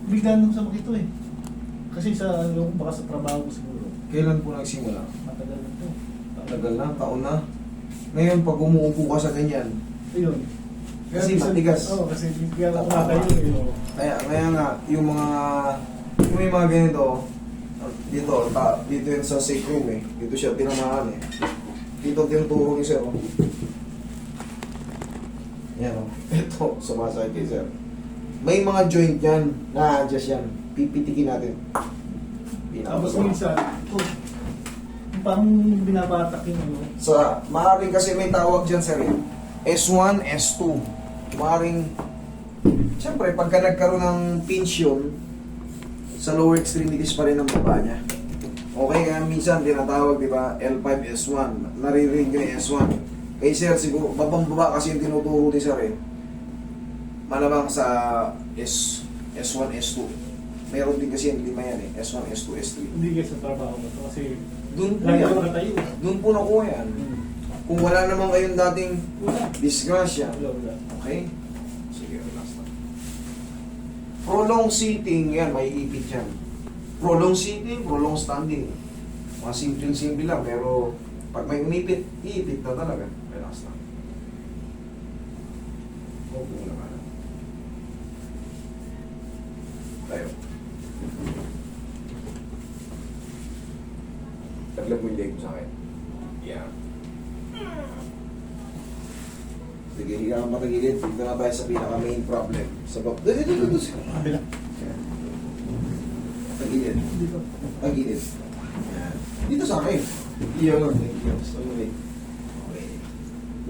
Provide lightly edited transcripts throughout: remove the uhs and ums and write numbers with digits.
bigla nung sumakit ito eh. Kasi sa yung baka sa trabaho ko siguro. Kailan po nagsimula? Matagal na ito. Tagal na, taon na. Ngayon, pag umuupo ka sa ganyan, Ayun. kasi matigas. Oo, kasi bigla ako matayo eh. Oo. Kaya nga, yung may mga ganito, dito yun sa sacrum eh. Dito siya tinamaan eh. Dito tinuturo ni sir. Oh. Yan oh. Ito, sumasakit kay sir. May mga joint yan, na-adjust yan. Pipitikin natin. Tapos minsan, ito, parang binabatak yung ano. Maaaring kasi may tawag dyan sir eh. S1, S2. Maaaring, siyempre, pagka nagkaroon ng pinch yun, sa lower extremities pa rin ang baba niya. Okay, kaya minsan tinatawag, di ba, L5, S1. Naririnig ko yung S1. Kay sir, siguro, babang-baba kasi yung tinuturo ni sir eh. Malamang sa S1, S2. Meron din kasi yung lima yan eh. S1, S2, S3. Hindi kayo sa trabaho ko to kasi Doon po lagi yan. ako natayo. Doon po nakuha yan. Kung wala naman kayong dating Wala. disgrasya. Wala. Okay? Sige, relax na. Prolonged sitting, yan, may ipit yan. Prolonged sitting, prolonged standing. Mga simple-simple lang, pero pag may umipit, iipit na talaga. Relax na. Opo naman. Tayo. Taglag mo yung leg mo sa akin. Yeah. Sige, higa ka matagilid. Dito na tayo sa pinaka-main problem. Sa bab... Dito. Kabila. Tagilid. Dito. Tagilid. Yan. Dito sa akin. Iyon. Thank you. So, anyway. Okay.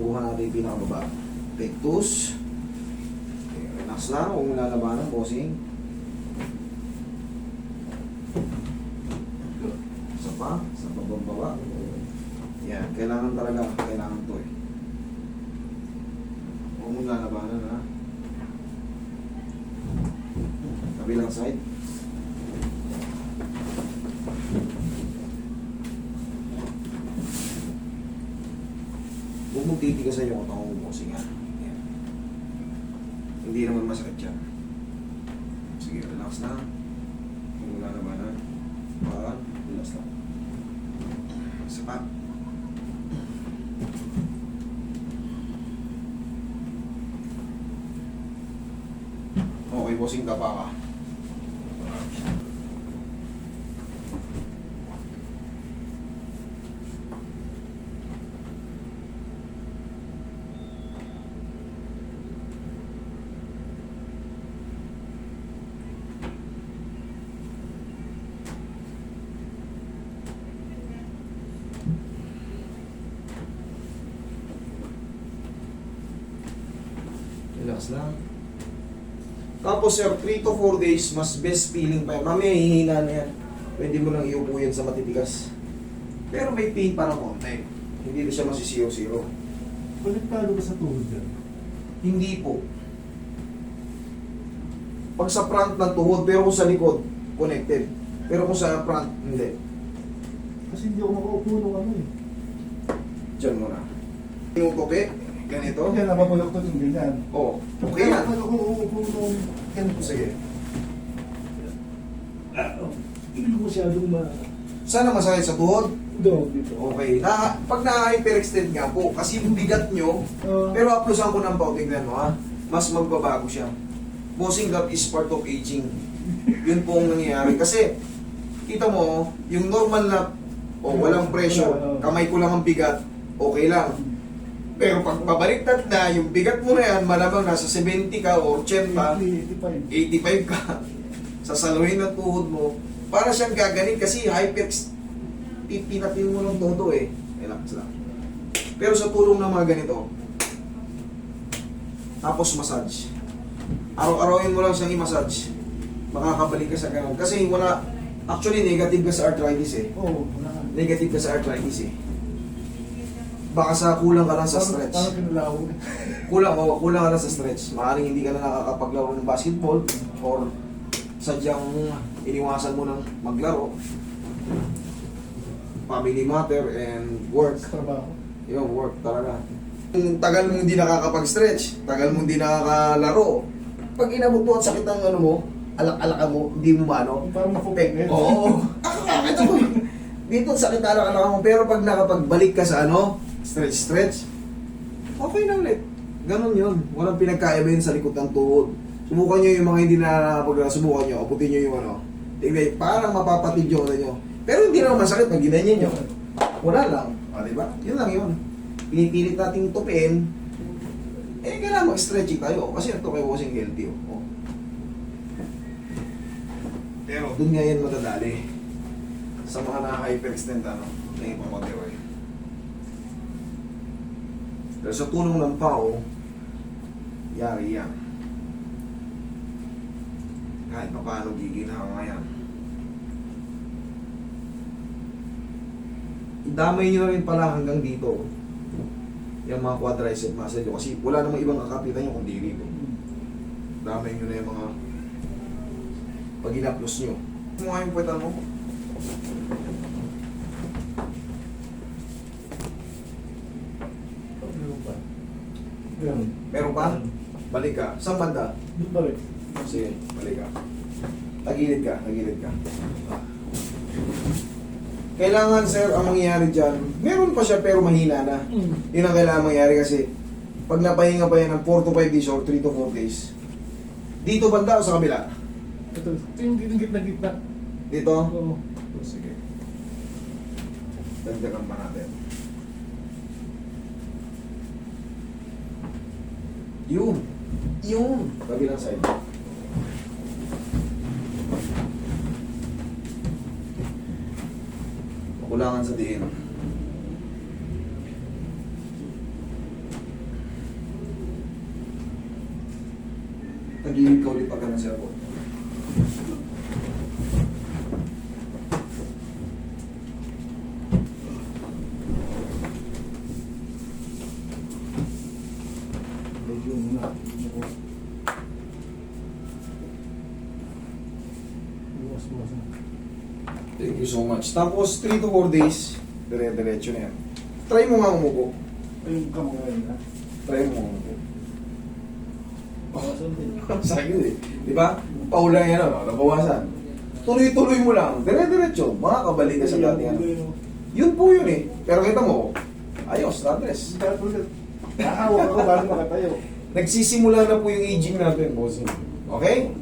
Buha natin yung pinakababa. Pectus. Okay, relax lang. Huwag mo lalabanan, bossing. Good. Isa pa. Sa bababa. Yan. Kailangan talaga. Kailangan to eh. Huwag mong lalabanan ha. Kabilang side. Huwag mong titigasan yung utang mo. Sige nga. Yan. Hindi naman masakit yan. Sige, relax na. Huwag mong lalabanan. Parang, relax lang. Sapat. Okay, bossing ka pa ka. Relax lang. Tapos sir, 3 to 4 days, mas best feeling pa yan. Mamaya hihina na yan. Pwede mo lang iupo yan sa matitigas. Pero may pain para konti. Hindi na siya masisiyo-siyo. Konektado ba sa tuhod yan? Hindi po. Pag sa front ng tuhod, pero kung sa likod, connected. Pero kung sa front, hindi. Kasi hindi ako makaupo nung ano eh. Diyan muna. Yung toke, ganito. Kaya nababulok ko yung ganyan. Oh, okay yan. Kaya ako uupo nung ganito. Sige. Hindi ko masyadong Sana masakit sa tuhod? dito. Okay. Pag na-hyperextend nga po, kasi yung bigat nyo, pero aplusan ko ng pao, tingnan mo ha, mas magbabago siya. Bossing gap is part of aging. Yun po ang nangyayari. Kasi, kita mo, yung normal na, walang pressure, kamay ko lang ang bigat, okay lang. Pero pag pabaliktad na, yung bigat mo na yan, malamang nasa 70 ka o 80, 85. 85 ka, sasaluhin ng tuhod mo, para siyang gaganin kasi pipinatin mo ng todo eh. Relax lang. Pero sa tulong ng mga ganito, tapos massage. Araw-arawin mo lang siyang i-massage. Makakabalik ka sa ganun. Kasi wala, actually negative ka sa arthritis eh. Oo, wala. Negative ka sa arthritis eh. Baka sa kulang ka lang sa stretch. Parang pinulaw. Kulang ka lang sa stretch. Maaaring hindi ka na nakakapaglaro ng basketball or sadyang iniwasan mo ng maglaro. Family matter and work. Sa trabaho. Yung work talaga. Kung tagal mong hindi nakakapag-stretch, tagal mong hindi nakakalaro, pag inabot mo at sakit ang ano mo, alak-alaka mo, hindi mo maano. Parang mapupek. Oo. Ito ko. Dito sakit alak-alaka mo, pero pag nakapagbalik ka sa ano, stretch, okay na ulit. Ganon yun. Walang pinagkaiba yun sa likod ng tuhod. Subukan nyo yung mga hindi na nakakapag subukan nyo, aputin nyo yung ano. Tignan, parang mapapatid yung ano nyo. Pero hindi naman masakit pag ginanyan nyo. Wala lang. O, diba? Yun lang yun. Pinipilit nating tupin. Kailangan mag-stretching tayo. Kasi ito kayo kasing healthy. Oh. Pero dun nga yan madadali. Sa mga na-hyperextend ano, na ipamagiroy. Pero sa tulong ng pao, yari yan. Kahit pa paano giginawa nga yan. Idamay nyo na rin pala hanggang dito. Yung mga quadricep muscle nyo. Kasi wala namang ibang kakapitan nyo kundi dito. Damay nyo na yung mga pag inaplos nyo. Kumuha yung puwetan mo. Meron pa. Ganun. Meron pa? Balik ka. Saan banda? Doon pa rin. Sige, balik ka. Tagilid ka, tagilid ka. Kailangan sir, ang mangyayari dyan, meron pa siya pero mahina na. Yun ang kailangan mangyari kasi pag napahinga pa yan ng 4 to 5 days or 3 to 4 days, dito banda o sa kabila? Ito yung gitna-gitna. Dito? Oo. Sige. Dagdagan pa natin. Yun. Yun. Kabilang side. Makulangan sa diin. Tagilid ka ulit pagka nasa ako. Medyo muna. Buwas-buwas na. Thank you so much. Tapos 3 to 4 days, dire-diretso na yan. Try mo nga umupo. Ayun ka mga yun ha. Try mo nga umupo. Bawasan din. Sakit eh. Di ba? Paulang yan ano, nabawasan. Tuloy-tuloy mo lang. Dire-diretso. Makakabalik ka sa dati ano. Yun po yun eh. Pero kita mo, ayos, natres. Nakahawa ako bago makatayo. Nagsisimula na po yung aging natin, boss. Okay?